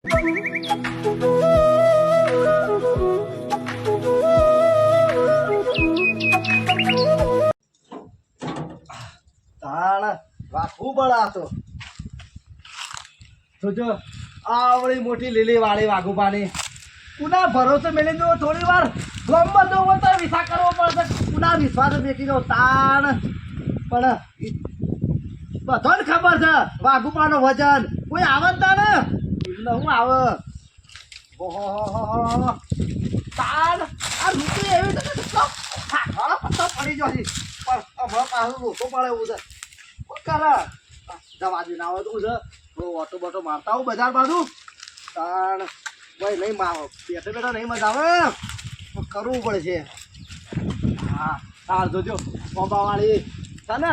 તાણ રાખવું પડે આ તો જોજો આવડી મોટી લીલી વાળી વાઘુબાની કુના ભરોસે મેલી દો થોડી વાર ગમત દો તો વિસા કરવો પડશે કુના વિશ્વાસ મેકી દો તાણ પણ બધાને ખબર છે વાઘુબાનો વજન કોઈ આવત તા ને એમને હું આવે ઓહો તાણ આ રૂપી એવી તો ઘણા પત્તો પડી જશે પણ હમણાં પાછું લોસો પડે એવું છે શું કરે જવા દે ના આવે તો છે ઓટો બોટો મારતા આવું બજાર બાજુ તાણ ભાઈ નહીં માવો બેઠે બેઠા નહીં મજા આવે કરવું પડશે હા તાર જોજો પંપાવાળી છે ને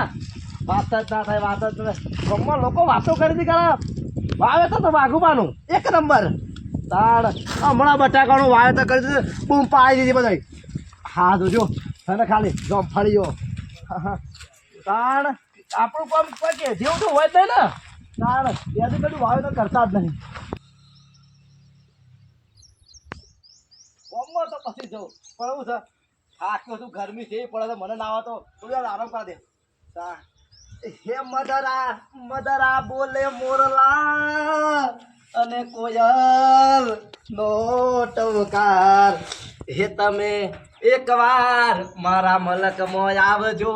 વાત જ ના થાય વાત જ ના ગામમાં લોકો વાતો કરી હતી કરે વાવેતર તો વાઘુબાનું એક નંબર તાણ હમણાં બટાકાનું વાવેતર કરી દીધું બૂમ પાડી દીધી બધા હા જોજો તને ખાલી જોમ ફળીઓ તાણ આપણું કામ કોઈ કે જેવું તો હોય જ નહીં ને તાણ ત્યાંથી બધું વાવેતર કરતા જ નહીં ગામમાં તો પછી જવું પણ એવું છે આખી બધું ગરમી છે પડે તો મને ના આવે તો થોડી વાર આરામ કરી દે તાણ હે મદરા બોલે મોરલા અને કોયલ નો ટવકાર હે તમે એકવાર મારા મલકમાં આવજો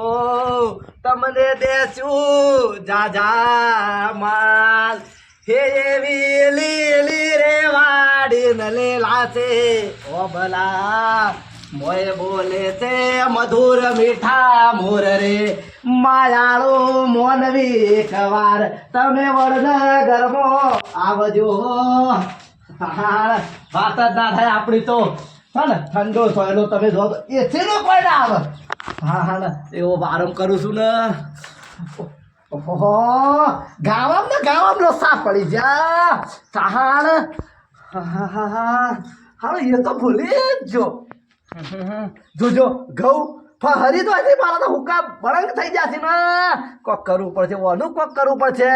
તમને દેશું જાજા માલ હે એવી લીલી રે વાડી ન લેલા છે ઓ ભલા મોય બોલે છે મધુર મીઠા મોર રે માયાળો મોનવી એકવાર તમે વડનગરમાં આવજો વાત જ ના થાય આપણી તો હા ને ઠંડો સોયલો તમે જો તો એસીનો કોઈ ના આવે હા હા ને એવો આરામ કરું છું ને ઓહો ગાવામાં લોસા પડી જા સહાણ હા એ તો ભૂલી જ જોજો ઘઉં ફરી તો હજી મારા તો હુકા બળંગ થઈ જશે ને કોક કરવું પડશે ઓનું કોક કરવું પડશે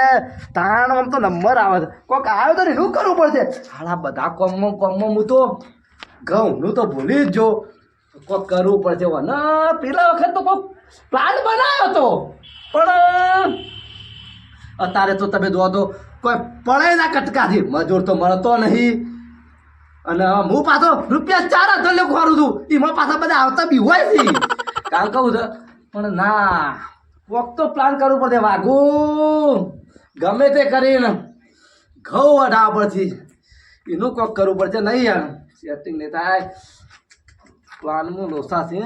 તાણ આમ તો નંબર આવે છે કોક આવ્યો તો એનું કરવું પડશે હાલા બધા કોમમાં હું તો ઘઉંનું તો ભૂલી જ જો કોક કરવું પડશે ઓને પેલા વખત તો કોક પ્લાન બનાવ્યો હતો પણ અત્યારે તો તમે જોવો તો કોઈ પડે ના કટકાથી મજૂર તો મળતો નહીં અને હું પાછો રૂપિયા 4,000 ખોરું છું એમાં પાછા બધા આવતા બી હોય છે કાલ કહું છે પણ ના કોક તો પ્લાન કરવું પડશે વાઘુ ગમે તે કરીને ઘઉં વઢાવવા પડશે એનું કોક કરવું પડશે નહીં યાર સેટિંગ નહીં થાય પ્લાનમાં લોસા છે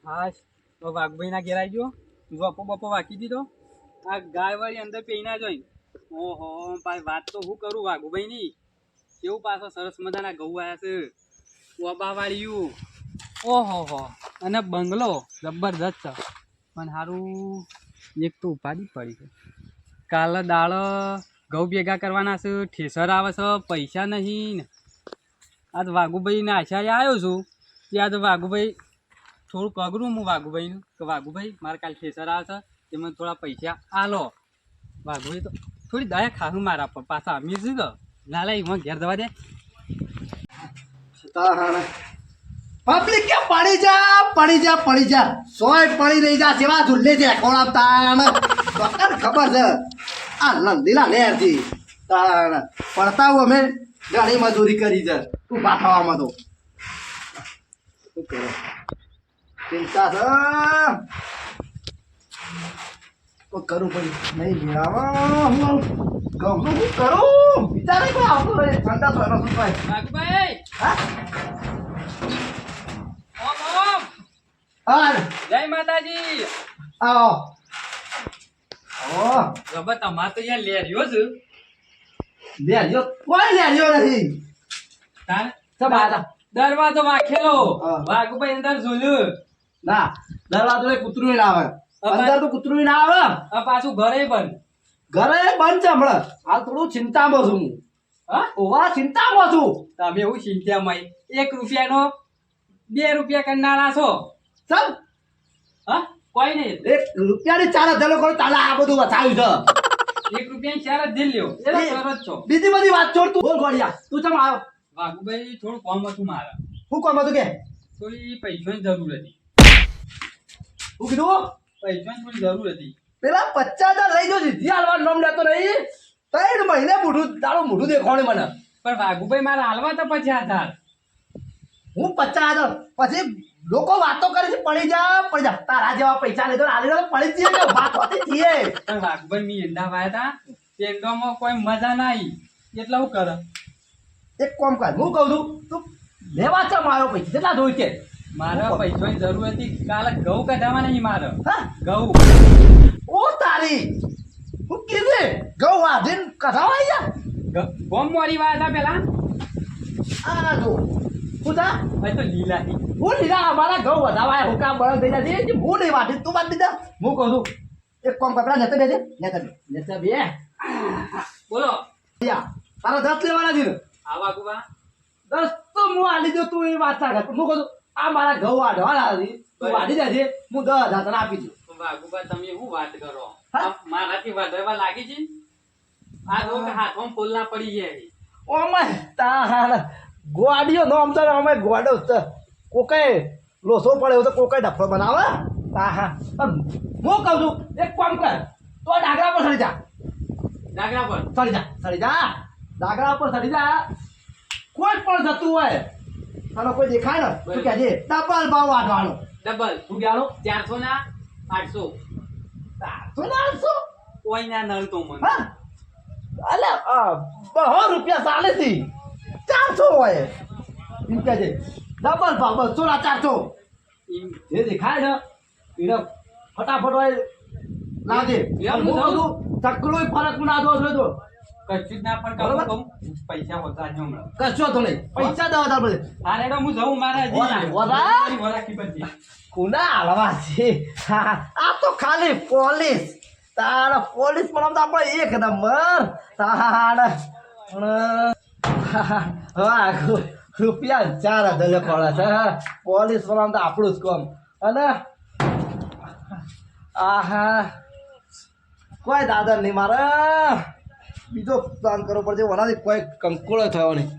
હા તો વાઘભાઈના ઘેર આવી ગયો બપો બપો વાંકી દીધો આ ગાય વાળી અંદર પીના જોઈ ઓહો ભાઈ વાત તો હું કરું વાઘુભાઈની કેવું પાછો સરસ મજાના ઘઉં આવ્યા છે ઓબા વાળ્યું ઓહો હો અને બંગલો જબરદસ્ત છે પણ સારું એક તો ઉપાડી પડી છે કાલે દાળ ઘઉં ભેગા કરવાના છે ઠેસર આવે છે પૈસા નહીં ને આજ વાઘુભાઈને આશા આવ્યો છું ત્યાં તો વાઘુભાઈ થોડુંક અઘરું હું વાઘુભાઈનું કે વાઘુભાઈ મારે કાલે ઠેસર આવે છે તેમાં થોડા પૈસા આલો વાઘુભાઈ તો થોડી દયા ખાવું મારા પર પાછા અમીર છે કે ના લે એમાં ઘેર દવા દે પબ્લિક કે પડી જા સોય પડી રહી જા સેવા ઝુલ્લે છે કોણ આપતા ડોક્ટર ખબર છે આ નંદીલા નેરથી તાણ પડતા હું અમે ઘણી મજૂરી કરી છે તું બાથવામાં તો શું કરે ચિંતા છે તો કરું પડી નહીં મેળાવા હું ગમનું હું કરું વિચારે કોઈ આવતું રહે ઠંડા સોયનો શું થાય વાઘુભાઈ હા ઓમ ઓમ હા જય માતાજી આવો ઓ રબર તમારે તો અહીંયા લેર્યો છે લેજો કોઈ લેજો નથી તાર સબ આતા દરવાજો વાખેલો હા. વાઘુભાઈ અંદર ઝૂલ્યું ના દરવાજો કૂતરું ના આવે અંદર તો કૂતરું ના આવે આ પાછું ઘરે બંધ ઘરે બંધ છે હમણાં હાલ થોડું ચિંતામાં છું હું હા ઓવા ચિંતામાં છું તમે એવું ચિંતામાં 1 રૂપિયાનો 2 રૂપિયા કરનારા છો સબ હા કોઈ નહીં 1 રૂપિયાની 4,000 લોકો ચાલે આ બધું વસાવ્યું છે રૂપિયાની ચાર જ દિલ લ્યો એટલે કરો જ છો બીજી બધી વાત છોડ તું બોલ ગોળિયા તું ચમ આવ્યો વાઘુભાઈ થોડું કામ હતું મારે હું કોમ હતું કે થોડી પૈસાની જરૂર હતી હું કીધું પૈસાની થોડી જરૂર હતી પેલા 50,000 લઈ જો જીધી હાલવાનું નામ લેતો નહીં 3 મહિને મોઢું દેખાણે મને પણ વાઘુભાઈ મારે હાલવા તો 50,000 હું 50,000 પછી લોકો વાતો કરે છે પડી જા તારા જેવા પૈસા લીધો આલી તો પડી જ જઈએ વાત હોતી છીએ પણ વાઘુભાઈ મી એંડા વાયા હતા તે એંડામાં કોઈ મજા ના આવી એટલે હું કરે એક કામ કર હું કહું છું તું લેવા ચમ આવ્યો પૈસા કેટલા જોઈ છે મારે પૈસાની જરૂર હતી કાલે ઘઉં કઢાવવા નહીં મારે હા ઘઉં ઓ તારી હું કીધે ગૌ વાધીન કઢાવાઈ જા ગોમ મોરી વાયા હતા પેલા આ જો હું તા ભાઈ તો લીલા હતી હું લીધા અમારા ઘઉં વધાવાય હું કામ બળ થઈ જાય છે હું નહીં વાટી તું વાત દીધા હું કહું છું એક કામ કપડા નેતા બેજે નેતા બે બોલો યા તારા 10 લેવાના છે આ વાઘુબા 10 તો હું આલી દઉં તું એ વાત ના કર હું કહું છું આ મારા ઘઉં વાઢવાના હતી તું વાઢી જાય હું 10,000 તને આપી દઉં વાઘુબા તમે શું વાત કરો હા? મારાથી વધારવા લાગી છે આ જો કે હાથમાં ફોલ્લા પડી જાય ઓમે તાર ગોડીઓ નો આમ તો અમે ગોડો કોકે લોસો પડ્યો તો કોકે ડફો બનાવે હા હું કહું છું એક કામ કર તો ડાગરા પર ચડી જા ડાગરા પર ચડી જા ડાગરા પર ચડી જા કોઈ પણ જતું હોય આનો કોઈ દેખાય ને તું કહેજે ડબલ ભાવ વાઢવાનો ડબલ તું કહેવાનો 400 ના 800 800 કોઈ ના નળ તો મને હા અલે 100 રૂપિયા ચાલે છે 400 હોય એમ કહેજે ડબલ ભાવ 200 ના 400 એમ જે દેખાય ને એને ફટાફટ હોય લાવજે એમ હું જાઉં? કહું છું ચકલોય ફરક ના દો જો કશું જ ના પણ બરોબર. કહું પૈસા વધા જો હમણાં કશો તો નહીં પૈસા 10,000 મળે હા રેડો હું જઉં મારે વરા? વરાકી બધી કુના હાલવા છે હા, આ તો ખાલી પોલીસ તારા પોલીસ પણ આમ તો આપણે એક નંબર તારા હા રૂપિયા 4,000 પડે છે પોલીસ પણ આમ તો આપણું જ કામ અને આહા કોઈ દાદર નહીં મારે બીજો પ્લાન કરવો પડશે વનાથી કોઈ કંકોળો થયો નહીં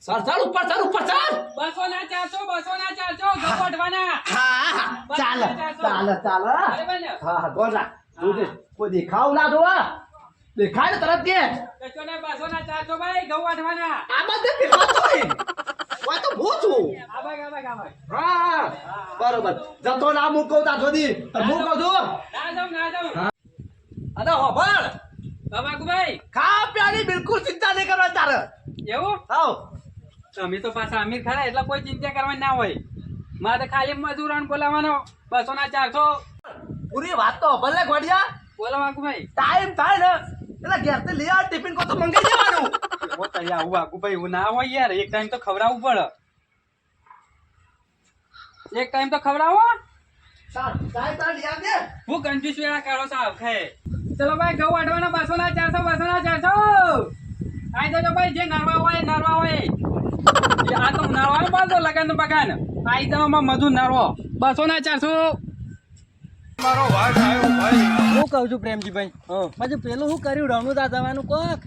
ચાલ ઉપર ચાલ 200 ના 400 ઘઉં વઢવાના હા ચાલે અરે બને હા ગોળા જોજે કોઈ દેખાવ ના જોવા દેખાય ને તરત કે કશો ના 200 ના 400 ભાઈ ઘઉં વઢવાના આ બધે પેલા તોય ઓય તો હું છું આભાઈ હા બરોબર જતો ના મૂકો તા જોદી હું કહું છું ના જાઉં અરે હોબળ બાબાકુભાઈ ખા પ્યાની બિલકુલ ચિંતા નહીં કરવા તારે એવું આવ તમે તો પાછા અમીર ખરા એટલે કોઈ ચિંતા કરવાની ના હોય મારે તો ખાલી મજૂરાને બોલાવવાનો 200 ના 400 પૂરી વાત તો ભલે ગોડિયા બોલો વાઘુભાઈ ટાઈમ થાય ને એટલે ઘેરથી લઈ આવ ટિફિન કો તો મંગાઈ દેવાનું એવો તો આવું વાઘુભાઈ એવું ના હોય યાર એક ટાઈમ તો ખવડાવવું પડે એક ટાઈમ તો ખવડાવો ચાય લઈ આવજે હું કંજૂસ વેળા કરો સાહેબ ખાય ચલો ભાઈ ઘઉં વાટવાના 200 ના 400 આઈ જજો ભાઈ જે નરવા હોય આ તો નરવા બાંધો લગાન બગાન આઈ જવામાં મજૂર નરવો 200 ના 400 મારો વાઘ આવ્યો ભાઈ હું કહું છું પ્રેમજીભાઈ પછી પેલું શું કર્યું રણુદા જવાનું કોક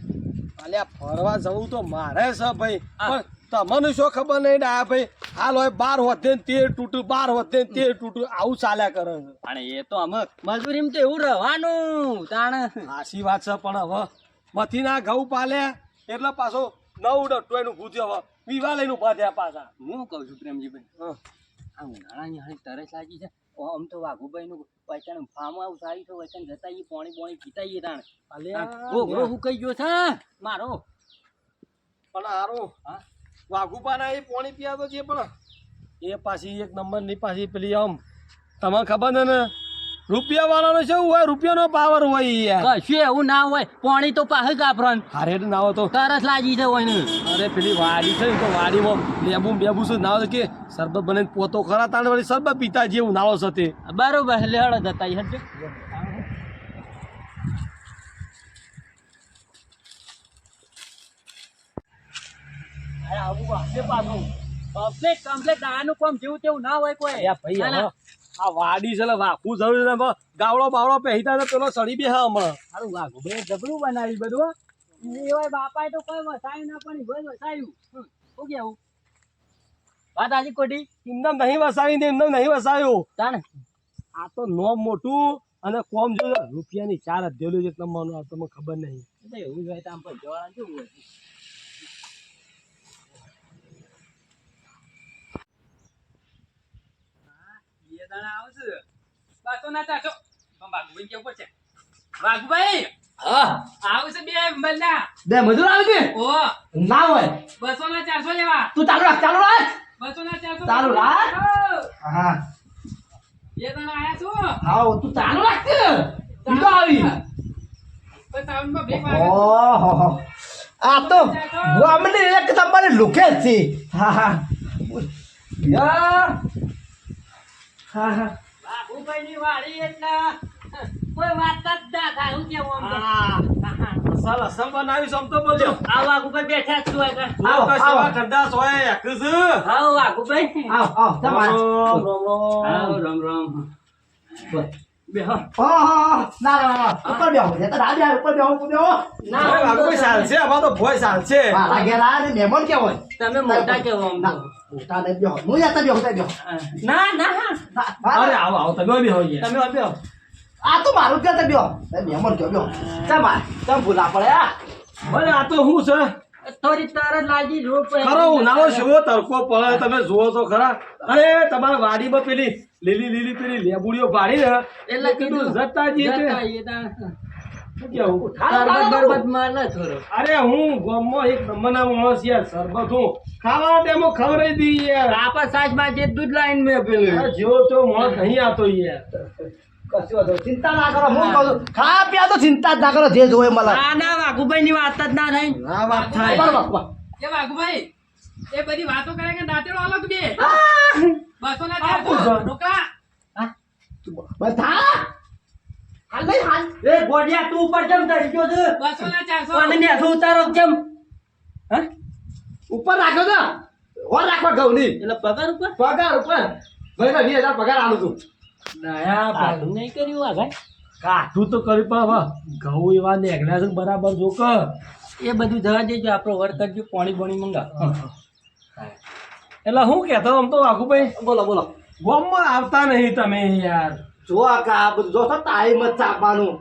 અલ્યા ફરવા જવું તો મારે છે ભાઈ પણ તમને શું ખબર નહીં ને આ ભાઈ હાલ હોય 12 વધે ને 13 તૂટું 12 વધે ને 13 તૂટું આવું ચાલ્યા કરે છે અને એ તો અમે મજૂરીમાં તો એવું રહેવાનું તાણ સાચી વાત છે પણ હવે મથીના ઘઉં પાલ્યા એટલે પાછો 9 ડટ્ટોયનું ભૂજ્યો હવે પીવા લઈને ઉભા થયા પાછા હું કહું છું પ્રેમજીભાઈ આ ઉનાળાની હાલ તરસ લાગી છે આમ તો વાઘુભાઈનું વચન ફાર્મ હાઉસ આવી છે વચન જતા ઈ પાણી પીતા તાણ ઘોઘરો હુકાઈ ગયો છે મારો પણ હારું હા વાઘુપાના એ પાણી પીવા તો છે પણ એ પાછી એક નંબરની પાછી પેલી આમ તમને ખબર ને રૂપિયા વાળાનો શું હોય રૂપિયાનો પાવર હોય યાર કશું એવું ના હોય પાણી તો પાસે કાપરણ હારે ના હોય તો તરસ લાગી છે હોય ને અરે પેલી વાડી છે ને તો વાડીમાં લેબુ શું નાવ કે શરબત બને પોતો ખરા તાણે વળી શરબત પીતા જેવું નાવો છે તે બરોબર લેહડ જતા હટજો કમ્પ્લેટ આનું કામ જેવું તેવું ના હોય કોઈ ભાઈ હવે આ વાડી છે વાપું જરૂર છે ને ગાવડો બાવડો પહેરીતા તો પેલો સડી બે હમણાં સારું વાઘુભાઈ જબરું બનાવ્યું બધું એવાય બાપાએ તો કોઈ વસાયું ના પણ કોઈ વસાયું શું કેવું વાત આજે કોટી એમને નહીં વસાવી એમને નહીં વસાયું તાને આ તો નોમ મોટું અને કોમ જો રૂપિયાની 4 અધેલું છે નંબરનું આ તમને ખબર નહીં એટલે એવું જ હોય તો આમ પણ જવાના કેવું હોય બે દાણા આવશે પાછો ના ચાચો પણ વાઘુભાઈ કેવું પડશે વાઘુભાઈ હા આવશે બે બંદા બે મજૂર આવે છે ઓ ના હોય 200 ના 400 લેવા તું ચાલુ રાખ 200 ના 400 ચાલુ રાખ. હા બે દાણા આયા છો હા તું ચાલુ રાખ કે બીજો આવી તો સાઉન્ડમાં બ્રેક વાગે ઓહો આ તો ગામની એક તમારી લુકે જ છે હા હા યા હા હા બાબુભાઈની વાડી એટલે કોઈ વાત જ ના થાય હું કેવું આમ અસલ અસલ બનાવી સમ તો બોલ્યો આ વાઘુભાઈ બેઠા જ છું આગળ આવો, લોકો આવો. સેવા કરતા સોય એકસ આવો વાઘુભાઈ આવ આવ તમાર આવો રામ રામ બેહો ના ના ના ઉપર બેહો એ તો રાજ આવે ઉપર બેહો ના કોઈ ચાલશે આમાં તો ભોય ચાલશે મારા ઘેર આ ને મહેમાન કેવો હોય તમે મોટા કેવો આમ ના મોટા ને બેહો હું યાતા બેહો તે બેહો ના ના અરે આવો આવો તમે બી હોય તમે બેહો આ તો મારું ઘર તે બેહો એ મહેમાન કેવો બેહો ચમ ભૂલા પડે આ અરે આ તો શું છે થોડી તરત લાગી રોડ પર ખરો ઉનાળો શેવો તડકો પડે તમે જુઓ તો ખરા અરે તમારા વાડીમાં પેલી લીલી લીલી પેલી લેબુડીઓ પાડી ને એટલે કીધું જતા જઈએ તે. શું કેવું? બરબત મારલા થોડો અરે હું ગામમાં એક નંબરના માણસ યાર સરબત હું ખાવાના ટાઈમમાં ખવડાવી દી યાર આપા સાજ માં જે દૂધ લાઈન મેં પેલું અરે જેવો તો માણસ નહીં આવતો યાર કશું વાંધો નહીં. ચિંતા ના કરો હું કહું છું ખા પ્યા તો ચિંતા જ ના કરો જે જોવે મળે ના ના વાઘુભાઈ ની વાત જ ના થાય આ વાત થાય બરાબર એ વાઘુભાઈ એ બધી વાતો કરે કે દાંતેડો અલગ બે 200 ના આપું 400 છું. રોકા બધા હાલ નહીં હાલ એ ગોડિયા તું ઉપર કેમ ચડી ગયો છે 200 ના 400 અને ને ઉતારો કેમ હા ઉપર રાખો તો ઓર રાખવા ઘઉં ની એટલે પગાર ઉપર પગાર ઉપર ભાઈ 20,000 પગાર આલું છું દયા પાડું નહીં કર્યું આ ભાઈ કાઠું તો કરી પણ હવે ઘઉં એવા નેગડા છે બરાબર જો કે એ બધું જવા દેજો આપણો વર્ક કરજો પાણી બોણી મંગા એટલે હું કહેતો આમ તો વાઘુભાઈ બોલો બોલો ગામમાં આવતા નહીં તમે યાર જો આ કા બધું જો ટાઈમ જ ચાપવાનું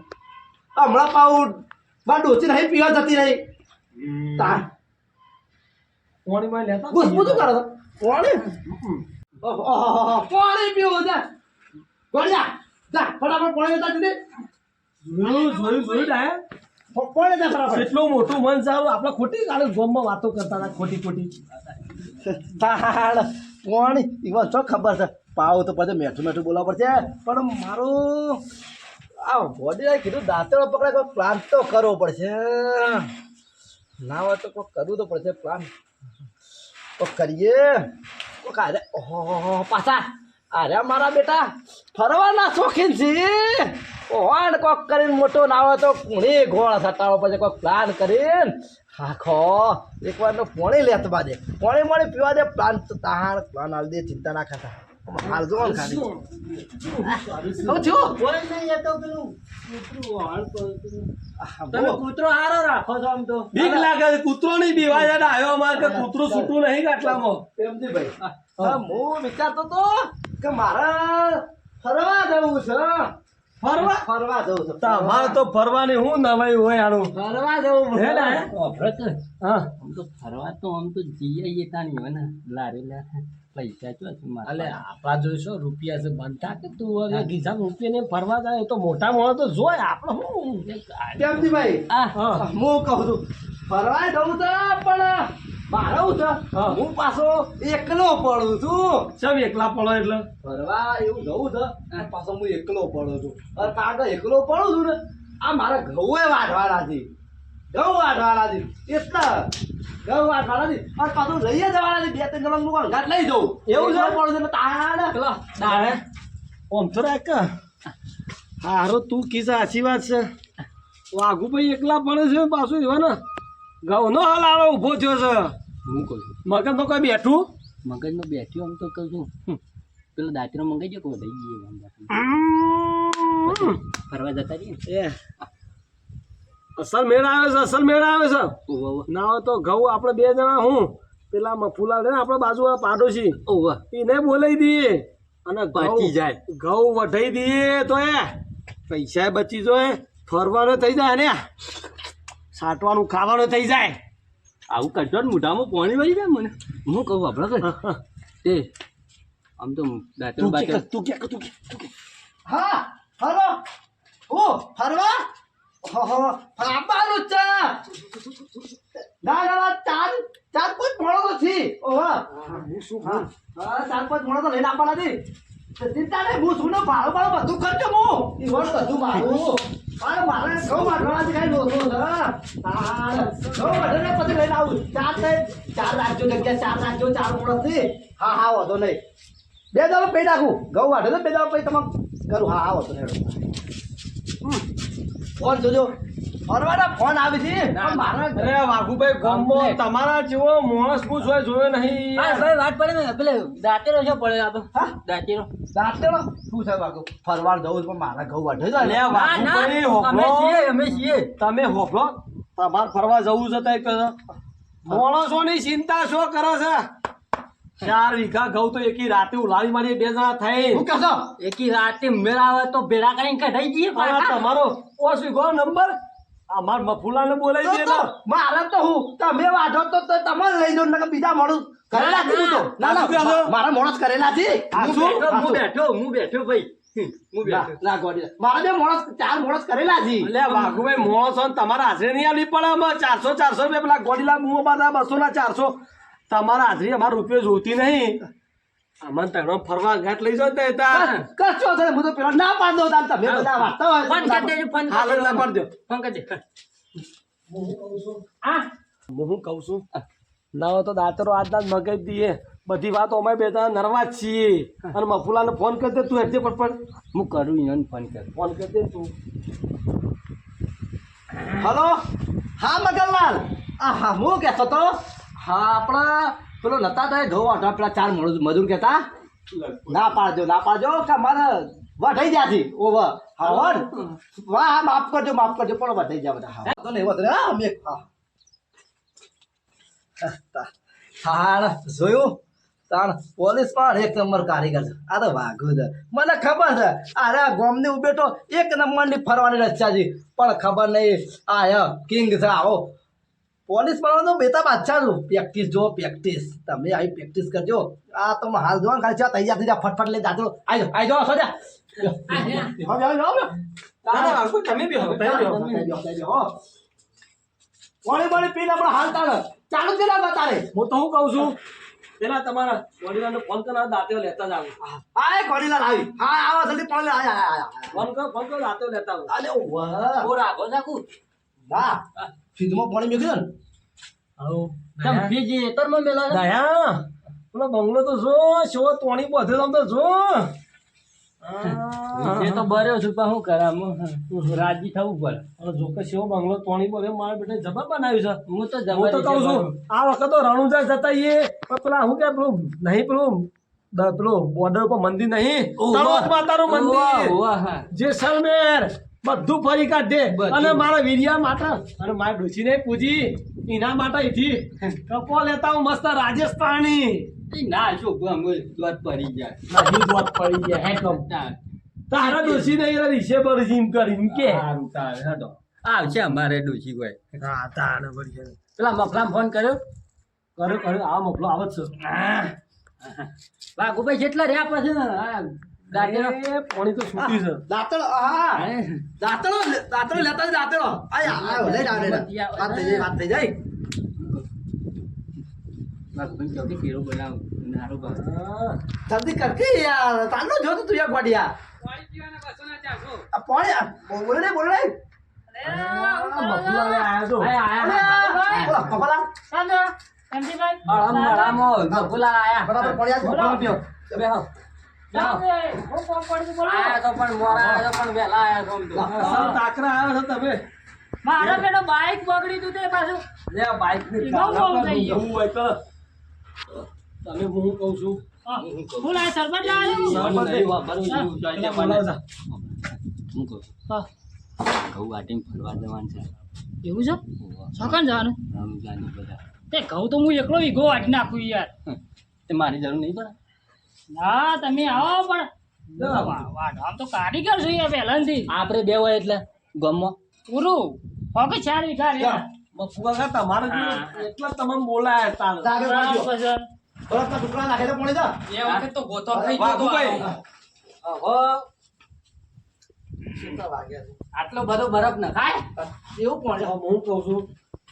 હમણાં પાઉં બા ડોસી નહીં પીવા જતી નહીં તા પાણીમાં લેતા બુસ બધું કરો છો પાણી ઓહો પાણી પીવું જા ગોળિયા જા ફટાફટ પાણી લેતા દીધી જોયું ડાયા પાણી જા ફટાફટ એટલું મોટું મન સારું આપણે ખોટી કાલે ગામમાં વાતો કરતા હતા ખોટી ખોટી તાળ પાણી ઈવન શું ખબર છે પાવ તો પછી મેઠું મેઠું બોલાવવા પડશે પણ મારું આ બોડી કીધું દાંતરો પકડે કોઈ પ્લાન તો કરવો પડશે ના હોય તો કોઈ કરવું તો પડશે પ્લાન તો કરીએ કોક આરે ઓહો પાછા અરે મારા બેટા ફરવાના શોખીન છે ઓહણ કોક કરીને મોટો ના હોય તો કુણી ગોળ સટાવો પછી કોક પ્લાન કરીને આખો એકવાર તો પોણી લેત બાદે પોણી પીવા દે પ્લાન તો તાણ પ્લાન હાલ દે ચિંતા ના ખાતા હાલ જો ખાલી હું છું કોઈ નહીં એ તો પેલું કૂતરું હાલ તમે કૂતરો હારો રાખો છો આમ તો બીક લાગે છે કૂતરો નહીં બીવાય યાર આવ્યો અમારે કે કૂતરું છૂટું નહીં કાટલામાં પ્રેમજી ભાઈ હા હું વિચારતો તો કે મારે ફરવા જવું છે ફરવા જવું છે તમારે તો ફરવાની હું નવાઈ હોય આનું ફરવા જવું હે ને? હા આમ તો ફરવા તો આમ તો જઈએ તાની હોય ને લારેલા પૈસા ચો છે મારા અલે આપણા જોઈશો રૂપિયા છે બનતા કે તું હવે ગીધા રૂપિયા ને ફરવા જાય એ તો મોટા માણસ તો જોય આપણે હું પ્રેમજી ભાઈ આ હા હું કહું છું ફરવા જવું છે પણ મારે હું છે હા. હું પાછો એકલો પડું છું ચમ એકલા પડો એટલે ફરવા એવું જવું છે અને પાછો હું એકલો પડું છું અને કારણ કે એકલો પડું છું ને આ મારા ઘઉં વાઢવાના છે ઘઉં વાઢવાના છે એટલા ઘઉં વાઢવાના છે અને પાછું રહીએ જવાના છે 2-3 જણા હું ઘાટ લઈ જઉં એવું છે? પડું છે એટલે તાણ પેલો દાડે આમ તો રાખ હારો તું કીધા સાચી વાત છે વાઘુ ભાઈ એકલા પડે છે પાછું એવા ને ઘઉંનો હાલ આળો ઊભો થયો છે હું કહું છું મગન તો કોઈ બેઠું મગજમાં બેઠ્યું આમ તો કહું છું પેલો દાંતરો મંગાઈ ગયો કોઈ થઈ ગયો ફરવા જતા રહીએ એ અસલ મેળ આવે છે, અસલ મેળ આવે છે. ના હોય તો ઘઉં આપણે 2 જણા હું પેલા મફુલા છે ને આપણે બાજુવાળા પાડોશી એને બોલાવી દઈએ અને બાકી જાય. ઘઉં વઢાઈ દઈએ તો એ પૈસા બચી જાય, ફરવાનું થઈ જાય ને સાટવાનું ખાવાનું થઈ જાય. આવું કરશો ને મોઢામાં પાણી વળી જાય મને. હું કહું આપણે એ આમ તો દાંતરો તું કે હા ફરવા ઓ ફરવા ફરવાનું છે ના ના ચાર 5 મોણો છે ઓહો હા 4-5 મોણો તો લઈને આપવાના છે ચિંતા નહીં હું શું ભાડો બધું કરજો હું ઈવન બધું મારું મારે ઘઉં વાઢવાના કઈ દોસ્તો છે ઘઉં વાઢીને પછી લઈને આવું 4 રાખજો જગ્યા 4 રાખજો 4 મોણો છે હા હા વાંધો નહીં 2 દાડો પૈ નાખું ઘઉં વાઢે ને 2 દાડો પૈ તમારે કરું હા વાંધો નહીં ફોન જોજો ફરવાના ફોન આવે છે પણ મારા અરે વાઘુભાઈ ગામમાં તમારા જેવો માણસ હું જોયો નહીં. વાત પડે ને પેલે દાંતેરો છે પડે આ તો હા? દાંતેરો દાંતેડો શું છે વાગો ફરવાર જવું છે પણ મારા ઘઉં વાઢે છે લે વાઘુભાઈ અમે છીએ હોભળો, અમે છીએ તમે હોભળો તમારે ફરવા જવું છે તઈ કહો માણસોની ચિંતા શું કરે છે? 4 વીઘા ઘઉં તો એકી રાતે ઉલાળી મારી 2 જણા થઈ. શું કહેશો એકી રાતે મેળાવે તો ભેળા કરીને કઢાઈ જઈએ અને પાછા. તમારો 5 વીઘો નંબર અમાર મફુલાને બોલાવી દે ને. મારે તો હું તમે વાઢો તો તમારે લઈ દો ને બીજા માણસ કરેલા છે હું તો ના શું કહો છો? ના મારા માણસ કરેલા છે હું બેઠો ભાઈ હું બેઠો. ના ગોડી મારા 2 માણસ 4 માણસ કરેલા છે લે વાઘુભાઈ માણસો ને તમારા હાજરી નહીં આલી પડે અમે 400 રૂપિયા પેલા ગોડીલા મુઓ બાદા 200 ના 400 તમારા હાજરી અમારા રૂપિયો જોતી નહીં. અમને તણો ફરવા ઘાટ લઈ જાઓ તે કશો છે હું તો પેલો ના પાડ દો તાર તમે બધા વાંચતા હોય ફોન કરી દેજો ફોન હાલ ના પાડજો. ફોન કરી દે હું કહું છું ના હોય તો દાતરો આજના જ મગાઈ દઈએ બધી વાત અમે 2 જણા નરવા જ છીએ. અને મફુલાને ફોન કરી દે તું હેઠે પટપટ હું કરું એને ફોન કર. ફોન કરી દે તું. હલો હા મગનલાલ હા હું કહેતો તો હા આપણા પેલો નતા થાય ઘઉં વાઢવા પેલા 4 મજૂર કહેતા ના પાડજો કે મારે વઢાઈ ગયા છે ઓવર હા વાહ માફ કરજો પણ વઢાઈ ગયા બધા હા તો નહીં વધરે હા અમે હા જોયું તાણ પોલીસ પણ 1 નંબર કારીગર છે આ તો વાઘું છે મને ખબર છે અરે ગોમની ઉભેટો 1 નંબરની ફરવાની રચ્યા છે પણ ખબર નહીં આ કિંગ છે આવો પોલીસ વાળાનો બેટા બાદશાહ છું પ્રેક્ટિસ જો પ્રેક્ટિસ તમે આવી પ્રેક્ટિસ કરજો આ તો હાલ જોવા ખાલી છે તૈયાર થઈ જા ફટફટ લઈ જાતો આવી જાઓ સોજા તમે બી હવે પાણી પીને આપણે હાલ ચાલુ જ ના બતારે હું તો શું કહું છું પેલા તમારા વડીલાને ફોન કરો દાંતે લેતા જાવ. હા ગોરીલાલ આવી હા આવો જલ્દી પાણી આયા ફોન કરો દાંતે લેતા આવો. અરે વાહ ઓ રાખો જાકું ના ફ્રીજમાં પાણી મેક્યું ને આવો તમ બીજી એતરમાં મેલા દયા પેલો બંગલો તો જો શો તોણી બધે તમ તો જો એ તો બર્યો છું પણ શું કરા રાજી થવું પડે. અને જો કે શો બંગલો તોણી બધે મારે બેટે જબર બનાવ્યું છે. હું તો હું તો કહું છું આ વખત તો રણુજા જતા ઈએ પણ પેલા હું કે પેલું નહીં પેલું બોર્ડર ઉપર મંદિર નહીં તળોદ માતાનું મંદિર જેસલમેર બધું ફરી કાઢે અને મારા વીરિયા માટે અને મારા ડોશીને પૂજી એના માટે અહીંથી કપો લેતા હું મસ્ત રાજસ્થાની ના શું દોત પડી જાય નહીં દોત પડી ગયા હે કમ તારા ડોશી ને રીસે પર જીમ કરી એમ કે આવશે અમારે ડોશી કોઈ હા તારે બળી પેલા મફલામ ફોન કર્યો આ મફલો આવે જ છે વાઘુભાઈ જેટલા રહ્યા પછી ને દાંતેરો એ પાણી તો છૂટી છે દાંતણો હા દાંતણો લેતા દાંતણો આયા લઈ જાવ વાત થઈ જાય વાઘુભાઈ ચોથી કેરો બનાવું નારો ભાવ જલ્દી કરકે યાર તાનો જો તો તું યાર ગોડિયા પાણી પીવાના 200 ના 400 આ પાણી બોલે ને મફલા લે આયા તો બોલા કપલા બરાબર પાણી પીઓ બેહો આયા તો પણ મોરા આયા તો પણ વહેલા આયા તો આમ તો. અસલ તાકરા આવ્યો છો તમે મારા પેલો બાઈક બગડી તું તે પાછું લે બાઈક ની ઈ બહુ બહુ થઈ ગયું. જવું હોય તો તમે હું કહું છું હા. હું લાય સરબત લાવ્યો. સરબત લઈ. પેલા બોલાવો જા. હા. ઘઉં વાટીને ફરવા જવાનું છે એવું છે સકન જવાનું રમજાનની બધા તે ઘઉં તો હું એકલો વીઘો વાટી નાખું યાર. તે મારી જરૂર નહીં પડે ના તમે આવો પણ આમ તો કારીગર છું યાર પહેલાથી આપણે બે હોય એટલે ગમમાં પૂરું હવે 4 વીઘા રહ્યા. ફુગા કાકા તમારે જોડે એટલા તમને બોલાયા તાણ. આગળ વાંચો. બરાબર છે. બરફના ટુકડા નાખે તો પોણી જા. એ વખત તો ગોતો થઈ વાઘુભાઈ, કેટલા વાગ્યા છે? આટલો બધો બરફ ન ખાય એવું પોણી. હું કહું છું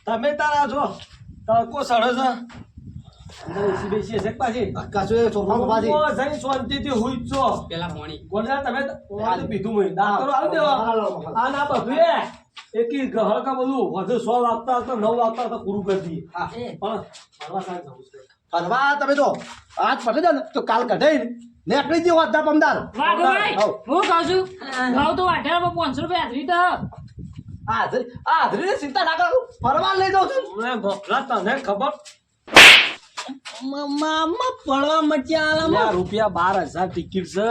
તમે તારા છો તડકો સડે છે અંદર એસી બેસી હશે કે પાછી કશું એ સોફા બાજી. ઓ, જઈ શાંતિથી હુઈ જ છો. પેલા પાણી ગોળા તમે પાણી પીધું હોય દાંતરો આલી દેવા. આ ના બધું એકી ગહકા બધું વધુ 100 વાગતા હતા 9 વાગતા હતા પૂરું કરી દઈએ. હા. પણ ફરવા સાંજ જવું છે. ફરવા તમે તો આજ પટે જાય ને તો કાલ કઢાઈ ને નીકળી જવો અડધા પમદાર. વાઘુભાઈ, હઉ. હું કહું છું ઘઉં તો વાઢ્યા 500 રૂપિયા હાજરી તો હાજરી ચિંતા ના કરો, ફરવા લઈ જાઉં છું. મને ભોખલા તને ખબર મામા પડવા મચ્યા લ્યા, રૂપિયા 12,000 ટિકિટ છે.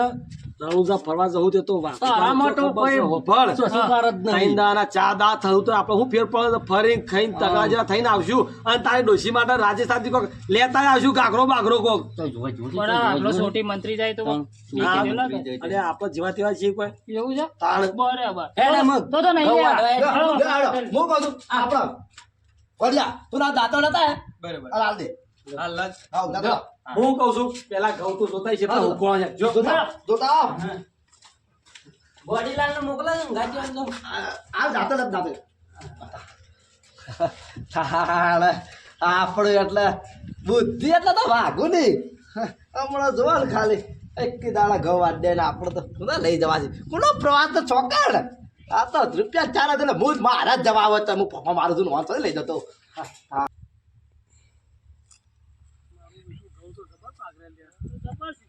રણુજા ફરવા જવું તે તો વાત. તારા માટે કોઈ હોભળ. સ્વીકાર જ નહીં. ત્રણ દાના ચા દા થયું તો આપણે હું ફેર પડે ફરી ખાઈને તગાજા થઈને આવશું અને તારી ડોશી માટે રાજસ્થાનથી કોક લેતા આવશું કાકરો બાકરો કોક. પણ આપણો છોટી મંત્રી જાય તો હા. નીકળી ગયેલો કે? અને આપણે જેવા તેવા છીએ કોઈ એવું છે તાણ. બરાબર હેડે મગ. તો નહીં ઘઉં યાર. વાઢવાય. લે, લે, હાલો. હું કહું છું આપણા વડિયા તું ના દાંતો નતા હે? બરાબર આ હાલ દે. હાવ, દાંતો. હું કઉ છું પેલા ઘઉં તો જોતાય છે પણ ઉકોળા છે. જો જોતા જોતા આવ. વડીલાલ ને મોકલા ને ગાડી આમ આ દાંતો નથી દાંતો. તાણ, આપણે એટલે બુદ્ધિ એટલે તો વાઘું નહીં. હમણાં જોવા ને ખાલી એક દાડા ઘઉં વાડે ને આપણે તો કોને લઈ જવા છે કોનો પ્રવાસ તો ચોકાડ. આ તો રૂપિયા 4,000 એટલે હું જ મારા જ જવા આવે તો હું પપ્પા મારું છું વાંચો લઈ જતો. જબર છે.